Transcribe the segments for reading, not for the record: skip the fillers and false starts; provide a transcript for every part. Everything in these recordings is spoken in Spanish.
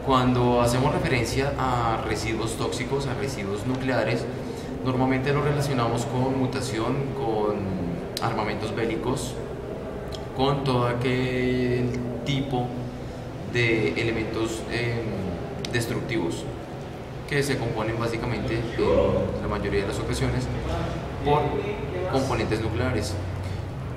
Cuando hacemos referencia a residuos tóxicos, a residuos nucleares, normalmente lo relacionamos con mutación, con armamentos bélicos, con todo aquel tipo de elementos destructivos que se componen básicamente en la mayoría de las ocasiones por componentes nucleares.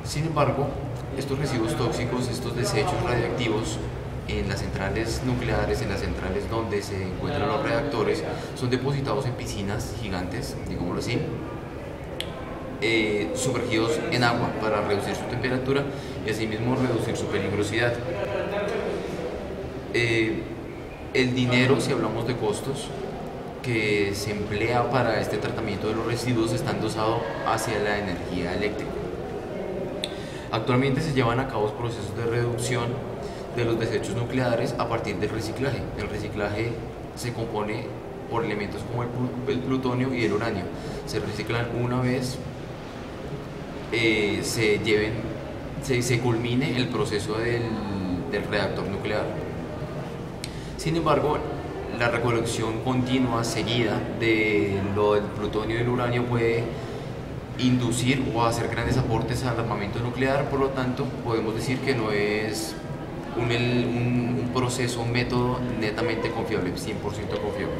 Sin embargo, estos residuos tóxicos, estos desechos radiactivos en las centrales nucleares, en las centrales donde se encuentran los reactores, son depositados en piscinas gigantes, digámoslo así, sumergidos en agua para reducir su temperatura y asimismo reducir su peligrosidad. El dinero, si hablamos de costos, que se emplea para este tratamiento de los residuos está endosado hacia la energía eléctrica. Actualmente se llevan a cabo procesos de reducción de los desechos nucleares a partir del reciclaje. El reciclaje se compone por elementos como el plutonio y el uranio. Se reciclan una vez se culmine el proceso del reactor nuclear. Sin embargo, la recolección continua, seguida del plutonio y el uranio puede inducir o hacer grandes aportes al armamento nuclear, por lo tanto podemos decir que no es un proceso, un método netamente confiable, 100% confiable.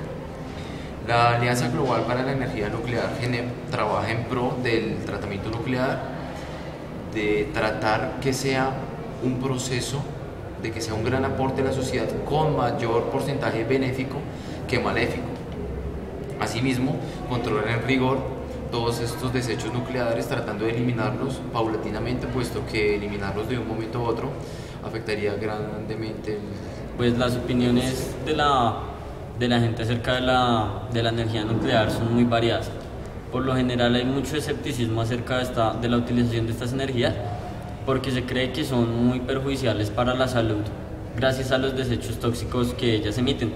La Alianza Global para la Energía Nuclear, GENEP, trabaja en pro del tratamiento nuclear, de tratar que sea un proceso, de que sea un gran aporte a la sociedad con mayor porcentaje benéfico que maléfico. Asimismo, controlar en rigor todos estos desechos nucleares, tratando de eliminarlos paulatinamente, puesto que eliminarlos de un momento a otro afectaría grandemente Pues las opiniones de la gente acerca de la energía nuclear son muy variadas. Por lo general hay mucho escepticismo acerca de la utilización de estas energías, porque se cree que son muy perjudiciales para la salud gracias a los desechos tóxicos que ellas emiten.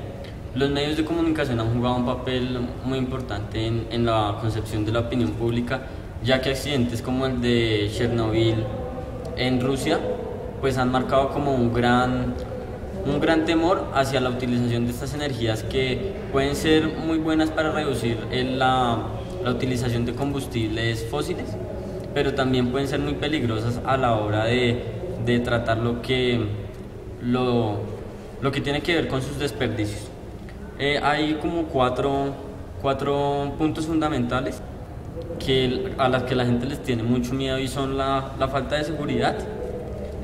Los medios de comunicación han jugado un papel muy importante en la concepción de la opinión pública, ya que accidentes como el de Chernobyl en Rusia pues han marcado como un gran temor hacia la utilización de estas energías, que pueden ser muy buenas para reducir la utilización de combustibles fósiles, pero también pueden ser muy peligrosas a la hora de tratar lo que tiene que ver con sus desperdicios. Hay como cuatro puntos fundamentales a las que la gente les tiene mucho miedo, y son la falta de seguridad,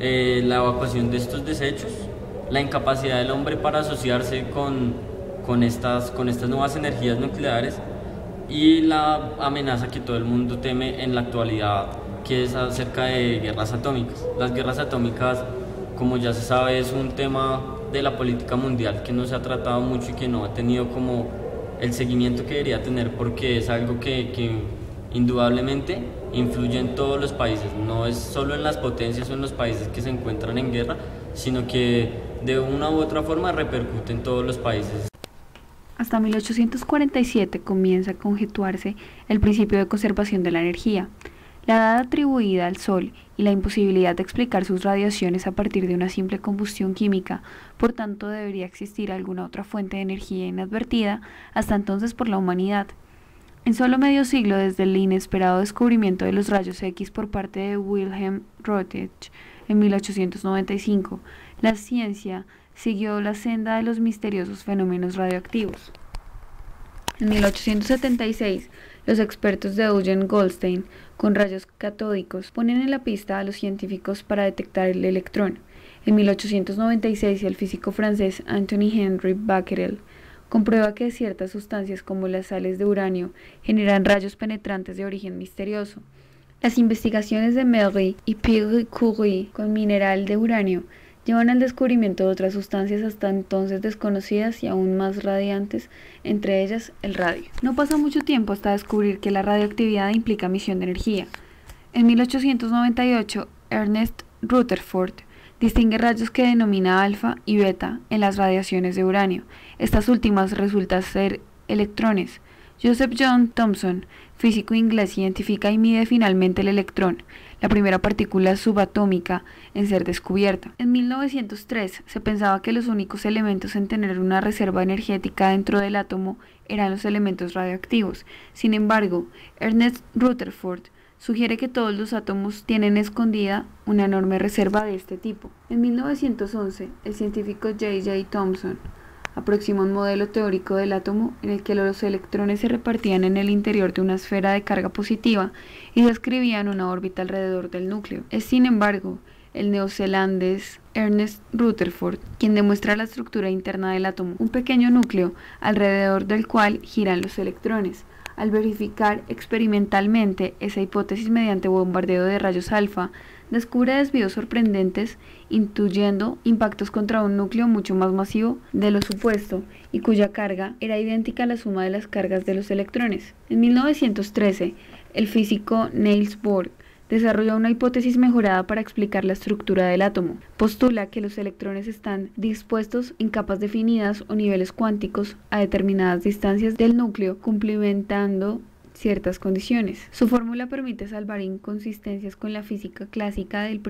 la evacuación de estos desechos, la incapacidad del hombre para asociarse con estas nuevas energías nucleares, y la amenaza que todo el mundo teme en la actualidad, que es acerca de guerras atómicas. Las guerras atómicas, como ya se sabe, es un tema de la política mundial que no se ha tratado mucho y que no ha tenido como el seguimiento que debería tener, porque es algo que indudablemente influye en todos los países, no es solo en las potencias o en los países que se encuentran en guerra, sino que de una u otra forma repercute en todos los países. Hasta 1847 comienza a conjeturarse el principio de conservación de la energía, la edad atribuida al Sol y la imposibilidad de explicar sus radiaciones a partir de una simple combustión química. Por tanto, debería existir alguna otra fuente de energía inadvertida hasta entonces por la humanidad. En solo medio siglo, desde el inesperado descubrimiento de los rayos X por parte de Wilhelm Röntgen en 1895, la ciencia siguió la senda de los misteriosos fenómenos radioactivos. En 1876, los expertos de Eugen Goldstein con rayos catódicos ponen en la pista a los científicos para detectar el electrón. En 1896, el físico francés Anthony Henry Becquerel comprueba que ciertas sustancias como las sales de uranio generan rayos penetrantes de origen misterioso. Las investigaciones de Marie y Pierre Curie con mineral de uranio llevan al descubrimiento de otras sustancias hasta entonces desconocidas y aún más radiantes, entre ellas el radio. No pasa mucho tiempo hasta descubrir que la radioactividad implica emisión de energía. En 1898, Ernest Rutherford distingue rayos que denomina alfa y beta en las radiaciones de uranio. Estas últimas resultan ser electrones. Joseph John Thomson, físico inglés, identifica y mide finalmente el electrón. la primera partícula subatómica en ser descubierta. En 1903 se pensaba que los únicos elementos en tener una reserva energética dentro del átomo eran los elementos radioactivos. Sin embargo, Ernest Rutherford sugiere que todos los átomos tienen escondida una enorme reserva de este tipo. En 1911, el científico J.J. Thomson aproximó un modelo teórico del átomo en el que los electrones se repartían en el interior de una esfera de carga positiva y describían una órbita alrededor del núcleo. Es, sin embargo, el neozelandés Ernest Rutherford quien demuestra la estructura interna del átomo, un pequeño núcleo alrededor del cual giran los electrones. Al verificar experimentalmente esa hipótesis mediante bombardeo de rayos alfa, descubre desvíos sorprendentes, intuyendo impactos contra un núcleo mucho más masivo de lo supuesto y cuya carga era idéntica a la suma de las cargas de los electrones. En 1913, el físico Niels Bohr desarrolló una hipótesis mejorada para explicar la estructura del átomo. Postula que los electrones están dispuestos en capas definidas o niveles cuánticos a determinadas distancias del núcleo, cumplimentando ciertas condiciones. Su fórmula permite salvar inconsistencias con la física clásica del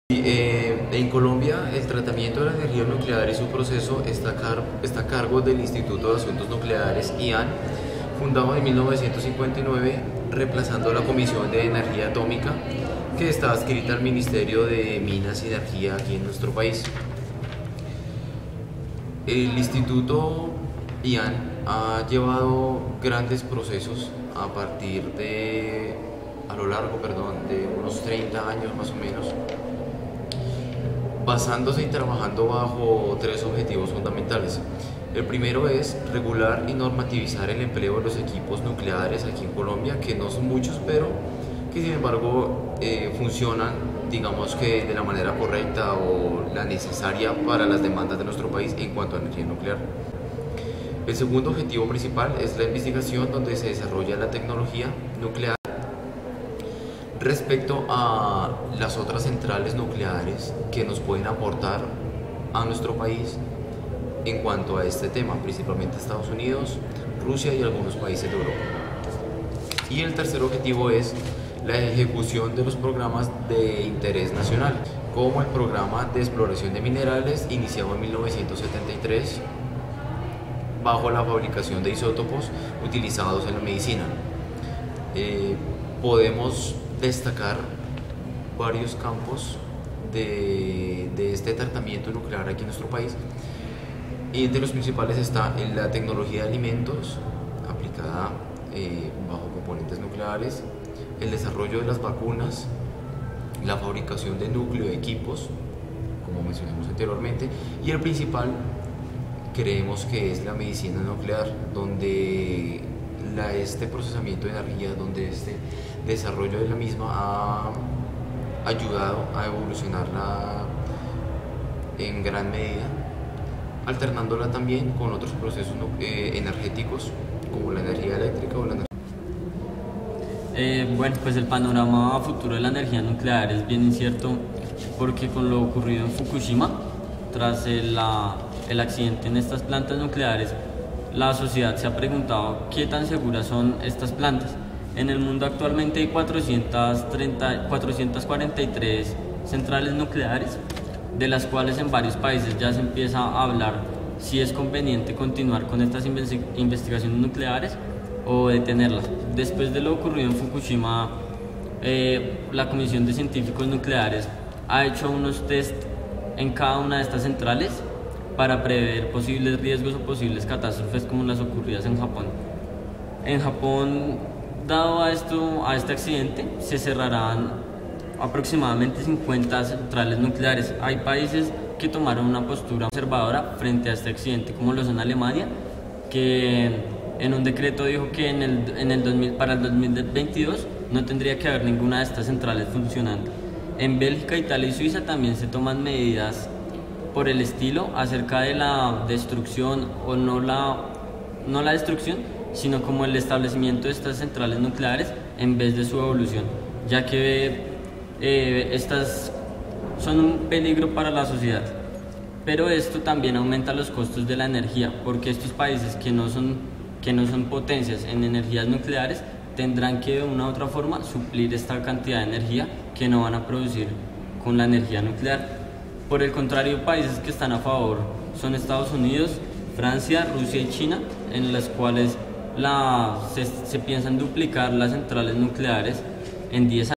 En Colombia, el tratamiento de la energía nuclear y su proceso está a cargo del Instituto de Asuntos Nucleares, IAN, fundado en 1959, reemplazando la Comisión de Energía Atómica, que está adscrita al Ministerio de Minas y Energía aquí en nuestro país. El Instituto IAN ha llevado grandes procesos a lo largo de unos 30 años más o menos, basándose y trabajando bajo tres objetivos fundamentales. El primero es regular y normativizar el empleo de los equipos nucleares aquí en Colombia, que no son muchos, pero que sin embargo funcionan, digamos que de la manera correcta o la necesaria para las demandas de nuestro país en cuanto a energía nuclear. El segundo objetivo principal es la investigación, donde se desarrolla la tecnología nuclear respecto a las otras centrales nucleares que nos pueden aportar a nuestro país en cuanto a este tema, principalmente Estados Unidos, Rusia y algunos países de Europa. Y el tercer objetivo es la ejecución de los programas de interés nacional, como el programa de exploración de minerales iniciado en 1973 bajo la fabricación de isótopos utilizados en la medicina. Podemos destacar varios campos de este tratamiento nuclear aquí en nuestro país, y entre los principales está en la tecnología de alimentos aplicada bajo componentes nucleares, el desarrollo de las vacunas, la fabricación de núcleo de equipos, como mencionamos anteriormente, y el principal creemos que es la medicina nuclear, donde este procesamiento de energía, donde este desarrollo de la misma ha ayudado a evolucionarla en gran medida, alternándola también con otros procesos energéticos como la energía eléctrica o la energía. Bueno, pues el panorama futuro de la energía nuclear es bien incierto, porque con lo ocurrido en Fukushima, tras el accidente en estas plantas nucleares, la sociedad se ha preguntado qué tan seguras son estas plantas. En el mundo actualmente hay 443 centrales nucleares, de las cuales en varios países ya se empieza a hablar si es conveniente continuar con estas investigaciones nucleares o detenerlas. Después de lo ocurrido en Fukushima, la Comisión de Científicos Nucleares ha hecho unos test en cada una de estas centrales para prever posibles riesgos o posibles catástrofes como las ocurridas en Japón. En Japón, dado a este accidente, se cerrarán aproximadamente 50 centrales nucleares. Hay países que tomaron una postura conservadora frente a este accidente, como lo son Alemania, que en un decreto dijo que para el 2022 no tendría que haber ninguna de estas centrales funcionando. En Bélgica, Italia y Suiza también se toman medidas por el estilo acerca de la destrucción, o no la destrucción, sino como el establecimiento de estas centrales nucleares en vez de su evolución, ya que estas son un peligro para la sociedad. Pero esto también aumenta los costos de la energía, porque estos países que no son potencias en energías nucleares tendrán que de una u otra forma suplir esta cantidad de energía que no van a producir con la energía nuclear. Por el contrario, países que están a favor son Estados Unidos, Francia, Rusia y China, en las cuales se piensan duplicar las centrales nucleares en 10